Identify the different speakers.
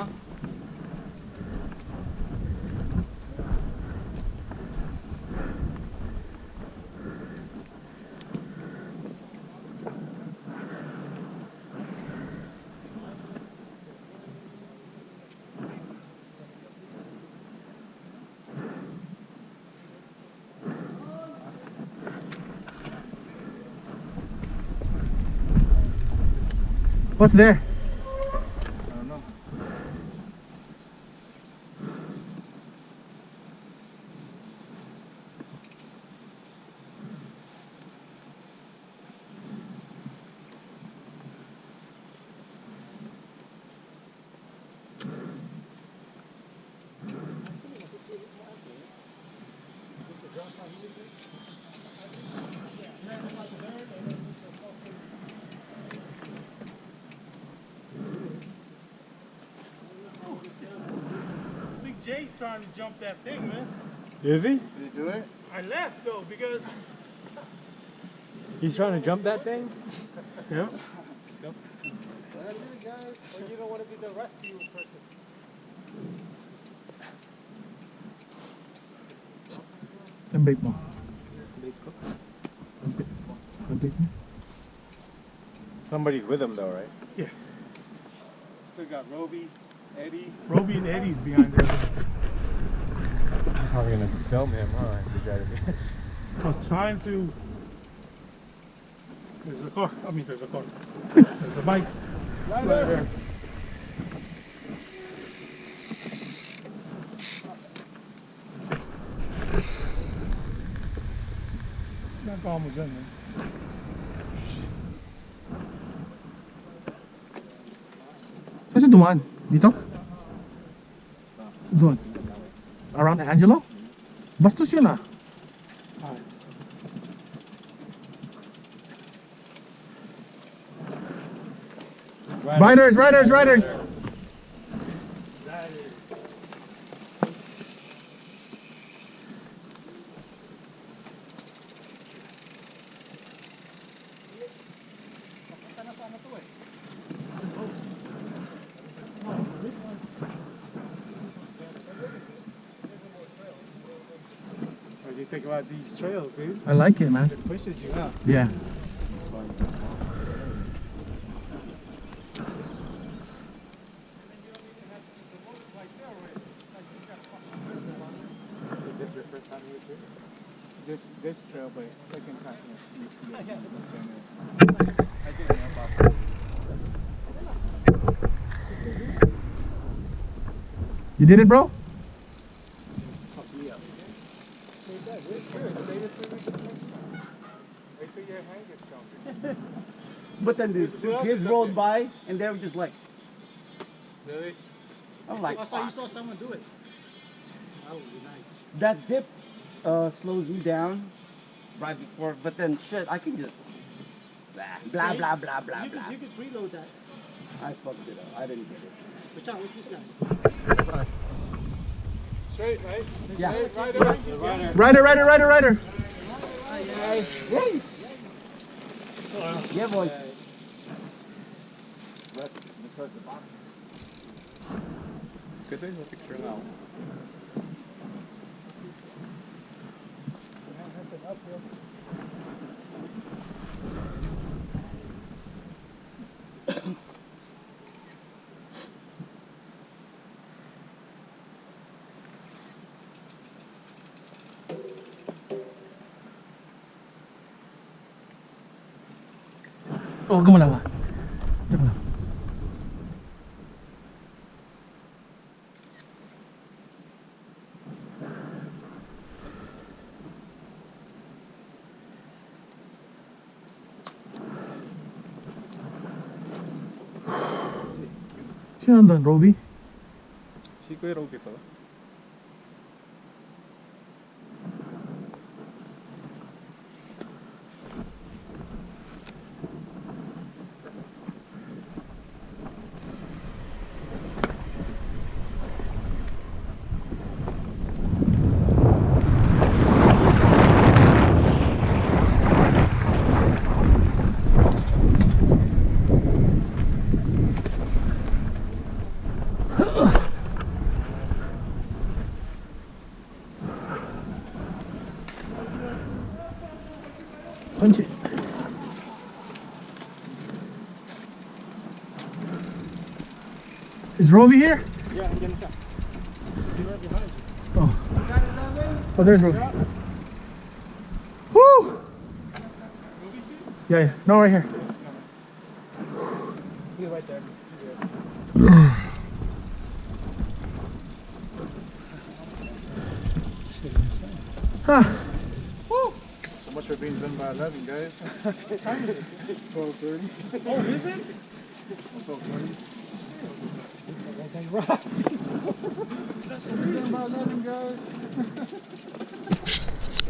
Speaker 1: Huh?
Speaker 2: What's there?
Speaker 1: I don't know.
Speaker 3: Big Jay's trying to jump that thing, man.
Speaker 1: Is he?
Speaker 4: Did you do it?
Speaker 3: I left though because
Speaker 1: He's trying to jump that thing?
Speaker 3: yeah.
Speaker 4: Or you don't want to be the rescue person.
Speaker 2: Saan bait mo?
Speaker 1: Bait ko.
Speaker 2: Saan bait mo?
Speaker 1: Somebody's with him though, right?
Speaker 3: Yes.
Speaker 4: Still got Roby, Eddie.
Speaker 3: Roby and Eddie's behind there.
Speaker 1: I'm probably gonna film him, huh? If we try to
Speaker 3: I was trying to. There's a car. I mean, there's a car. There's a bike. Right there. Not almost in there.
Speaker 2: Saan siya dumaan? Dito? Doon. Around Angelo? Bastos yun ah. Riders, riders, riders!
Speaker 4: What do you think about these trails, dude?
Speaker 2: I like it, man.
Speaker 4: It pushes you out.
Speaker 2: Yeah.
Speaker 4: Is this your first time here too? This trail, but second time here. I didn't know about that.
Speaker 2: You did it, bro?
Speaker 4: Save that. It's good. Save it for next time. Wait till your hand gets stronger.
Speaker 5: But then these two kids rolled by and they were just like,
Speaker 4: Really?
Speaker 5: I'm like,
Speaker 6: I saw you
Speaker 5: "Fuck."
Speaker 6: saw someone do it. That would be nice.
Speaker 5: That dip slows me down right before, but then shit, I can just blah blah blah blah
Speaker 6: You
Speaker 5: blah.
Speaker 6: could preload that.
Speaker 5: I fucked it up. I didn't get it.
Speaker 6: Which one? What's this guy's?
Speaker 4: Straight, right?
Speaker 5: Yeah.
Speaker 4: Straight, right behind you. Right.
Speaker 2: Rider, rider, rider, rider!
Speaker 5: Yeah, boy.
Speaker 1: Good thing the picture now.
Speaker 2: Oh, gumalaw ah. Diyan lang. Sino nandun, Roby?
Speaker 1: Si Kuya Roby pala.
Speaker 2: Punch it. Is Roby here?
Speaker 3: Yeah, andyan na siya. He's right behind you.
Speaker 2: Oh. Oh, there's Roby. Woo! Yeah, yeah. No, right here.
Speaker 3: He's right there.
Speaker 2: Ah.
Speaker 1: So much for being done by 11, guys. 12:30.
Speaker 3: Oh, is it?
Speaker 1: 12:30.
Speaker 3: Rock.
Speaker 1: Done by 11, guys.